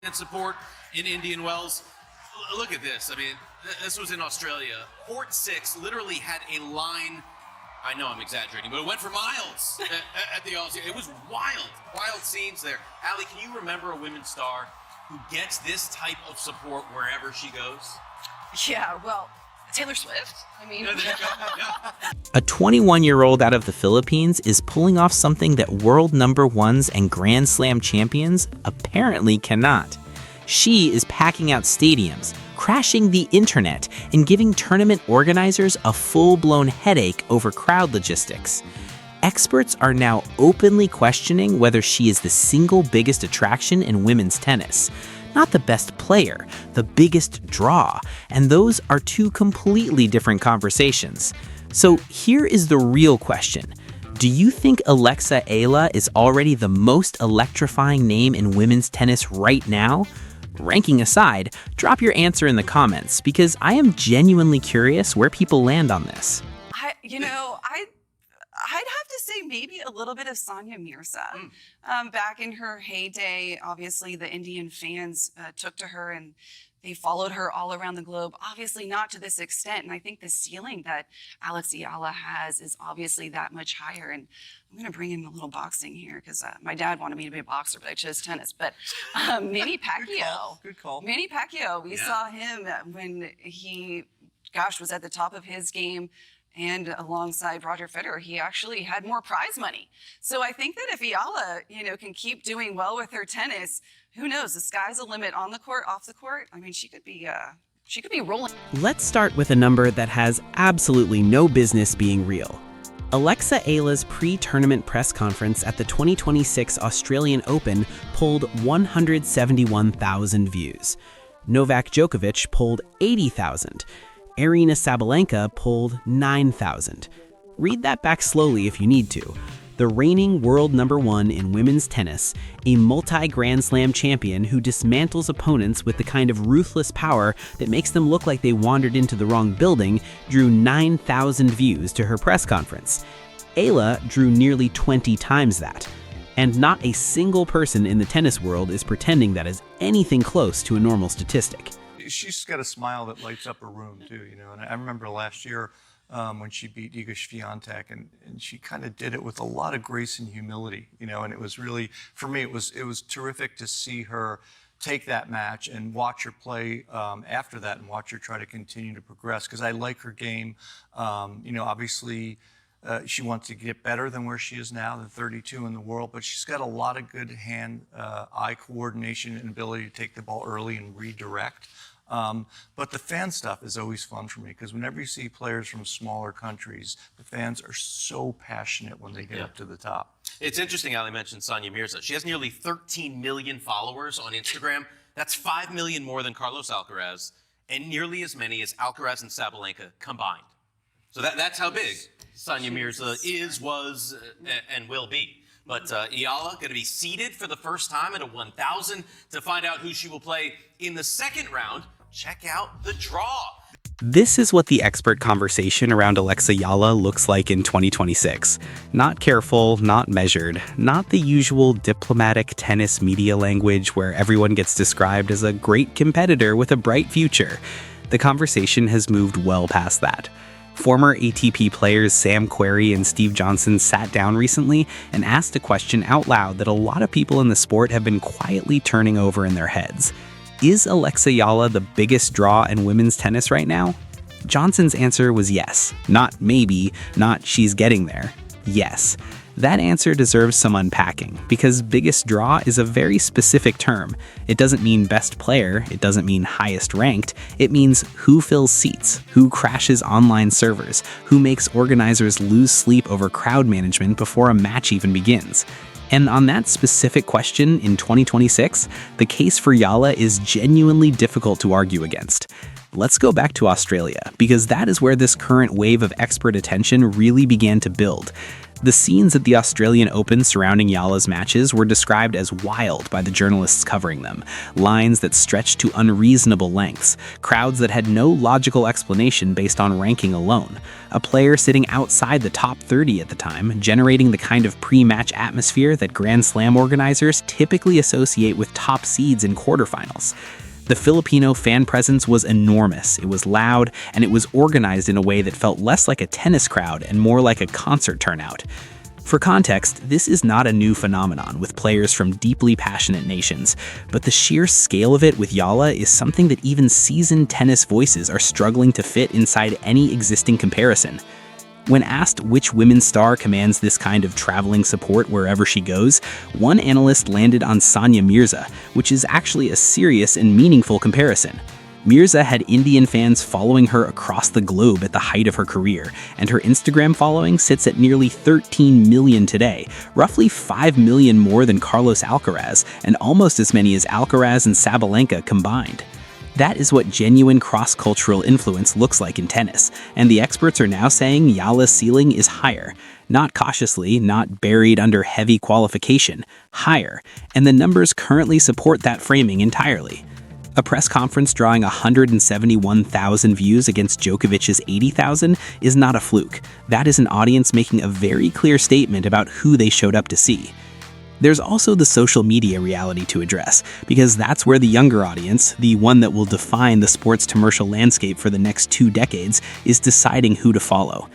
and support in Indian Wells. Look at this. I mean, this was in Australia. Port 6 literally had a line. I know I'm exaggerating, but it went for miles at the Aussie. It was wild scenes there. Allie, can you remember a women's star who gets this type of support wherever she goes? Yeah, well, Taylor Swift. I mean, A 21-year-old out of the Philippines is pulling off something that world number ones and Grand Slam champions apparently cannot. She is packing out stadiums, crashing the internet, and giving tournament organizers a full-blown headache over crowd logistics. Experts are now openly questioning whether she is the single biggest attraction in women's tennis. Not the best player, the biggest draw, and those are two completely different conversations. So here is the real question. Do you think Alexa Eala is already the most electrifying name in women's tennis right now? Ranking aside, drop your answer in the comments because I am genuinely curious where people land on this. I'd have to say maybe a little bit of Sonia Mirza. Back in her heyday, obviously the Indian fans took to her and they followed her all around the globe, obviously not to this extent. And I think the ceiling that Alex Eala has is obviously that much higher. And I'm going to bring in a little boxing here because my dad wanted me to be a boxer, but I chose tennis. But Manny Pacquiao. Good call. Manny Pacquiao, we saw him when he, was at the top of his game. And alongside Roger Federer, he actually had more prize money. So I think that if Eala, can keep doing well with her tennis, who knows? The sky's the limit on the court, off the court. I mean, she could be rolling. Let's start with a number that has absolutely no business being real. Alexa Eala's pre-tournament press conference at the 2026 Australian Open pulled 171,000 views. Novak Djokovic pulled 80,000. Aryna Sabalenka pulled 9,000. Read that back slowly if you need to. The reigning world number one in women's tennis, a multi-Grand Slam champion who dismantles opponents with the kind of ruthless power that makes them look like they wandered into the wrong building, drew 9,000 views to her press conference. Eala drew nearly 20 times that. And not a single person in the tennis world is pretending that is anything close to a normal statistic. She's got a smile that lights up a room too, and I remember last year when she beat Iga Swiatek, and she kind of did it with a lot of grace and humility, and it was really, for me, it was terrific to see her take that match and watch her play after that and watch her try to continue to progress, because I like her game. Obviously she wants to get better than where she is now, the 32 in the world, but she's got a lot of good hand-eye coordination and ability to take the ball early and redirect. But the fan stuff is always fun for me, because whenever you see players from smaller countries, the fans are so passionate when they get up to the top. It's interesting, Ali mentioned Sonia Mirza. She has nearly 13 million followers on Instagram. That's 5 million more than Carlos Alcaraz, and nearly as many as Alcaraz and Sabalenka combined. So that's how big Sonia Mirza is, was, and will be. But Eala going to be seeded for the first time at a 1,000. To find out who she will play in the second round, check out the draw. This is what the expert conversation around Alexa Eala looks like in 2026. Not careful, not measured, not the usual diplomatic tennis media language where everyone gets described as a great competitor with a bright future. The conversation has moved well past that. Former ATP players Sam Querrey and Steve Johnson sat down recently and asked a question out loud that a lot of people in the sport have been quietly turning over in their heads. Is Alexa Eala the biggest draw in women's tennis right now? Johnson's answer was yes. Not maybe, not she's getting there. Yes. That answer deserves some unpacking, because biggest draw is a very specific term. It doesn't mean best player, it doesn't mean highest ranked, it means who fills seats, who crashes online servers, who makes organizers lose sleep over crowd management before a match even begins. And on that specific question in 2026, the case for Eala is genuinely difficult to argue against. Let's go back to Australia, because that is where this current wave of expert attention really began to build. The scenes at the Australian Open surrounding Eala's matches were described as wild by the journalists covering them, lines that stretched to unreasonable lengths, crowds that had no logical explanation based on ranking alone, a player sitting outside the top 30 at the time, generating the kind of pre-match atmosphere that Grand Slam organizers typically associate with top seeds in quarterfinals. The Filipino fan presence was enormous, it was loud, and it was organized in a way that felt less like a tennis crowd and more like a concert turnout. For context, this is not a new phenomenon with players from deeply passionate nations, but the sheer scale of it with Eala is something that even seasoned tennis voices are struggling to fit inside any existing comparison. When asked which women's star commands this kind of traveling support wherever she goes, one analyst landed on Sania Mirza, which is actually a serious and meaningful comparison. Mirza had Indian fans following her across the globe at the height of her career, and her Instagram following sits at nearly 13 million today, roughly 5 million more than Carlos Alcaraz, and almost as many as Alcaraz and Sabalenka combined. That is what genuine cross-cultural influence looks like in tennis, and the experts are now saying Eala's ceiling is higher. Not cautiously, not buried under heavy qualification, higher, and the numbers currently support that framing entirely. A press conference drawing 171,000 views against Djokovic's 80,000 is not a fluke. That is an audience making a very clear statement about who they showed up to see. There's also the social media reality to address, because that's where the younger audience, the one that will define the sports commercial landscape for the next 2 decades, is deciding who to follow.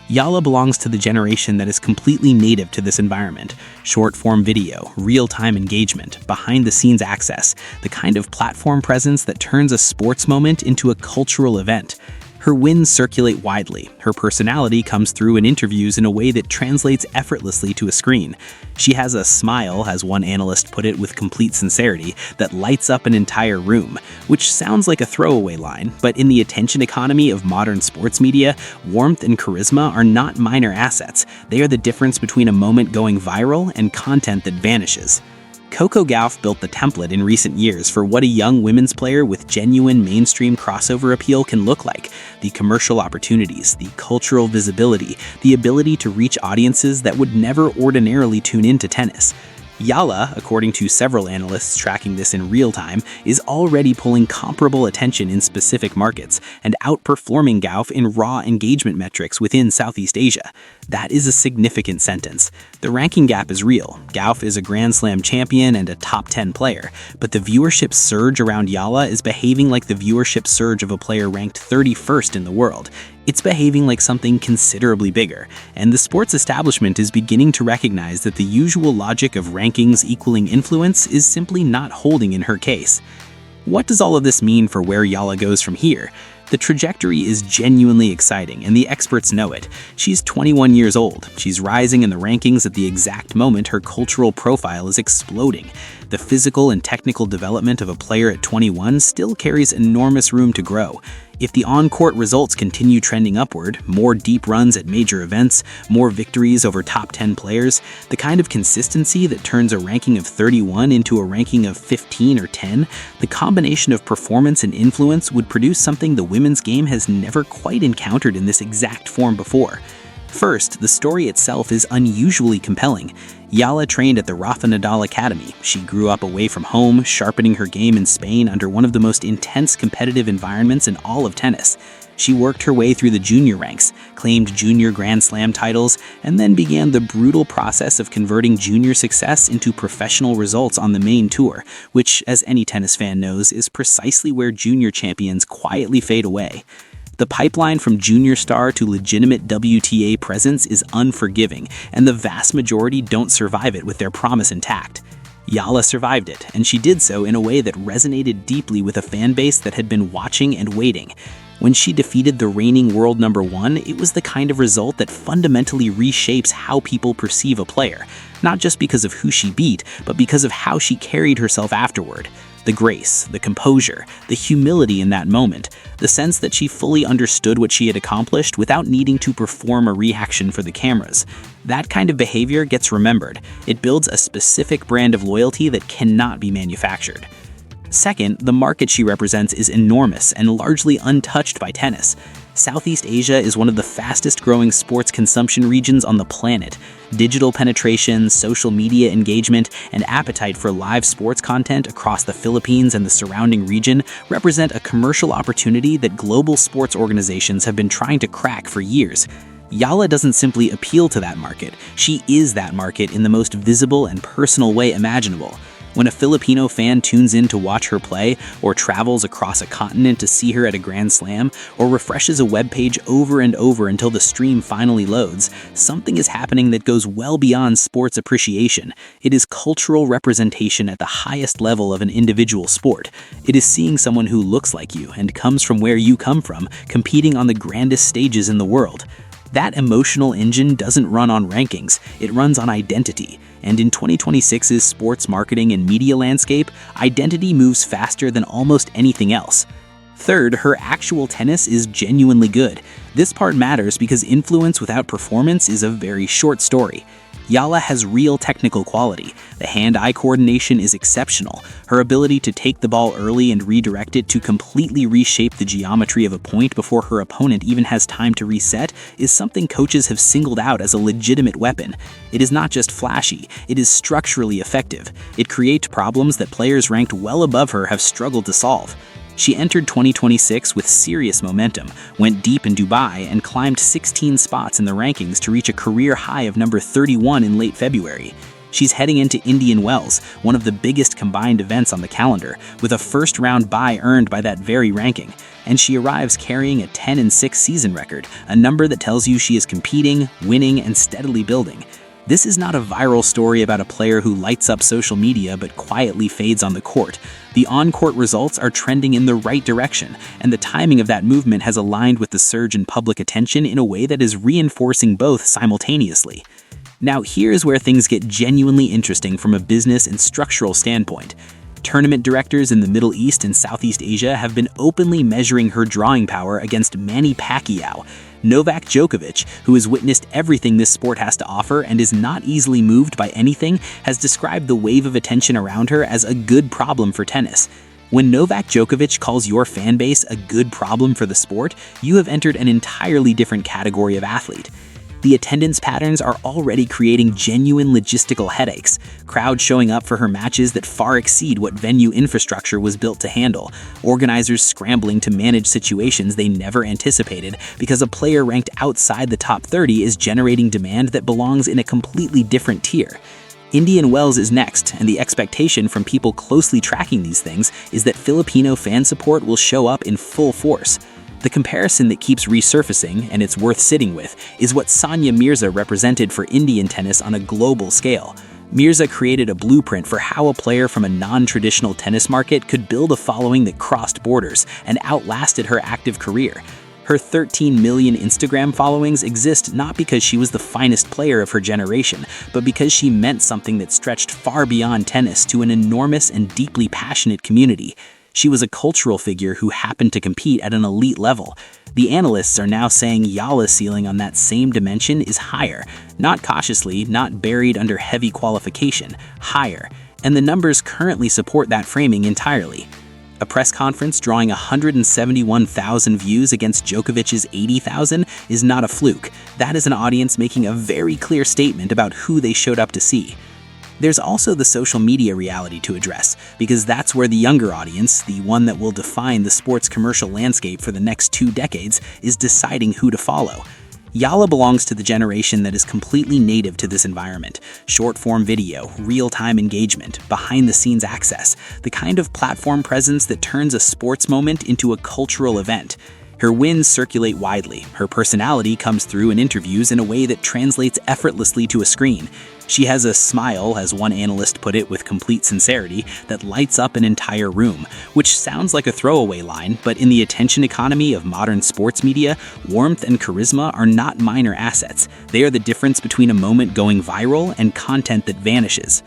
Eala belongs to the generation that is completely native to this environment. Short-form video, real-time engagement, behind-the-scenes access, the kind of platform presence that turns a sports moment into a cultural event. Her wins circulate widely. Her personality comes through in interviews in a way that translates effortlessly to a screen. She has a smile, as one analyst put it with complete sincerity, that lights up an entire room, which sounds like a throwaway line, but in the attention economy of modern sports media, warmth and charisma are not minor assets. They are the difference between a moment going viral and content that vanishes. Coco Gauff built the template in recent years for what a young women's player with genuine mainstream crossover appeal can look like. The commercial opportunities, the cultural visibility, the ability to reach audiences that would never ordinarily tune into tennis. Eala, according to several analysts tracking this in real time, is already pulling comparable attention in specific markets and outperforming Gauff in raw engagement metrics within Southeast Asia. That is a significant sentence. The ranking gap is real. Gauff is a Grand Slam champion and a top 10 player, but the viewership surge around Eala is behaving like the viewership surge of a player ranked 31st in the world. It's behaving like something considerably bigger, and the sports establishment is beginning to recognize that the usual logic of rankings equaling influence is simply not holding in her case. What does all of this mean for where Eala goes from here? The trajectory is genuinely exciting, and the experts know it. She's 21 years old. She's rising in the rankings at the exact moment her cultural profile is exploding. The physical and technical development of a player at 21 still carries enormous room to grow. If the on-court results continue trending upward, more deep runs at major events, more victories over top 10 players, the kind of consistency that turns a ranking of 31 into a ranking of 15 or 10, the combination of performance and influence would produce something the women's game has never quite encountered in this exact form before. First, the story itself is unusually compelling. Eala trained at the Rafa Nadal Academy. She grew up away from home, sharpening her game in Spain under one of the most intense competitive environments in all of tennis. She worked her way through the junior ranks, claimed junior Grand Slam titles, and then began the brutal process of converting junior success into professional results on the main tour, which, as any tennis fan knows, is precisely where junior champions quietly fade away. The pipeline from junior star to legitimate WTA presence is unforgiving, and the vast majority don't survive it with their promise intact. Eala survived it, and she did so in a way that resonated deeply with a fan base that had been watching and waiting. When she defeated the reigning world number 1, it was the kind of result that fundamentally reshapes how people perceive a player, not just because of who she beat, but because of how she carried herself afterward. The grace, the composure, the humility in that moment, the sense that she fully understood what she had accomplished without needing to perform a reaction for the cameras. That kind of behavior gets remembered. It builds a specific brand of loyalty that cannot be manufactured. Second, the market she represents is enormous and largely untouched by tennis. Southeast Asia is one of the fastest growing sports consumption regions on the planet. Digital penetration, social media engagement, and appetite for live sports content across the Philippines and the surrounding region represent a commercial opportunity that global sports organizations have been trying to crack for years. Eala doesn't simply appeal to that market, she is that market in the most visible and personal way imaginable. When a Filipino fan tunes in to watch her play, or travels across a continent to see her at a Grand Slam, or refreshes a web page over and over until the stream finally loads, something is happening that goes well beyond sports appreciation. It is cultural representation at the highest level of an individual sport. It is seeing someone who looks like you and comes from where you come from, competing on the grandest stages in the world. That emotional engine doesn't run on rankings, it runs on identity. And in 2026's sports marketing and media landscape, identity moves faster than almost anything else. Third, her actual tennis is genuinely good. This part matters because influence without performance is a very short story. Eala has real technical quality. The hand-eye coordination is exceptional. Her ability to take the ball early and redirect it to completely reshape the geometry of a point before her opponent even has time to reset is something coaches have singled out as a legitimate weapon. It is not just flashy, it is structurally effective. It creates problems that players ranked well above her have struggled to solve. She entered 2026 with serious momentum, went deep in Dubai, and climbed 16 spots in the rankings to reach a career high of number 31 in late February. She's heading into Indian Wells, one of the biggest combined events on the calendar, with a first-round bye earned by that very ranking. And she arrives carrying a 10-6 season record, a number that tells you she is competing, winning, and steadily building. This is not a viral story about a player who lights up social media but quietly fades on the court. The on-court results are trending in the right direction, and the timing of that movement has aligned with the surge in public attention in a way that is reinforcing both simultaneously. Now here's where things get genuinely interesting from a business and structural standpoint. Tournament directors in the Middle East and Southeast Asia have been openly measuring her drawing power against Manny Pacquiao. Novak Djokovic, who has witnessed everything this sport has to offer and is not easily moved by anything, has described the wave of attention around her as a good problem for tennis. When Novak Djokovic calls your fan base a good problem for the sport, you have entered an entirely different category of athlete. The attendance patterns are already creating genuine logistical headaches, crowds showing up for her matches that far exceed what venue infrastructure was built to handle, organizers scrambling to manage situations they never anticipated because a player ranked outside the top 30 is generating demand that belongs in a completely different tier. Indian Wells is next, and the expectation from people closely tracking these things is that Filipino fan support will show up in full force. The comparison that keeps resurfacing, and it's worth sitting with, is what Sania Mirza represented for Indian tennis on a global scale. Mirza created a blueprint for how a player from a non-traditional tennis market could build a following that crossed borders and outlasted her active career. Her 13 million Instagram followings exist not because she was the finest player of her generation, but because she meant something that stretched far beyond tennis to an enormous and deeply passionate community. She was a cultural figure who happened to compete at an elite level. The analysts are now saying Eala's ceiling on that same dimension is higher, not cautiously, not buried under heavy qualification, higher, and the numbers currently support that framing entirely. A press conference drawing 171,000 views against Djokovic's 80,000 is not a fluke. That is an audience making a very clear statement about who they showed up to see. There's also the social media reality to address, because that's where the younger audience, the one that will define the sports commercial landscape for the next 2 decades, is deciding who to follow. Eala belongs to the generation that is completely native to this environment. Short-form video, real-time engagement, behind-the-scenes access, the kind of platform presence that turns a sports moment into a cultural event. Her wins circulate widely. Her personality comes through in interviews in a way that translates effortlessly to a screen. She has a smile, as one analyst put it with complete sincerity, that lights up an entire room, which sounds like a throwaway line, but in the attention economy of modern sports media, warmth and charisma are not minor assets. They are the difference between a moment going viral and content that vanishes.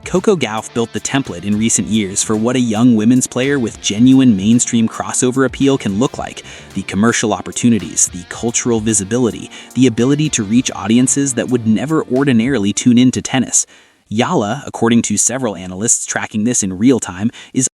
Coco Gauff built the template in recent years for what a young women's player with genuine mainstream crossover appeal can look like. The commercial opportunities, the cultural visibility, the ability to reach audiences that would never ordinarily tune into tennis. Eala, according to several analysts tracking this in real time, is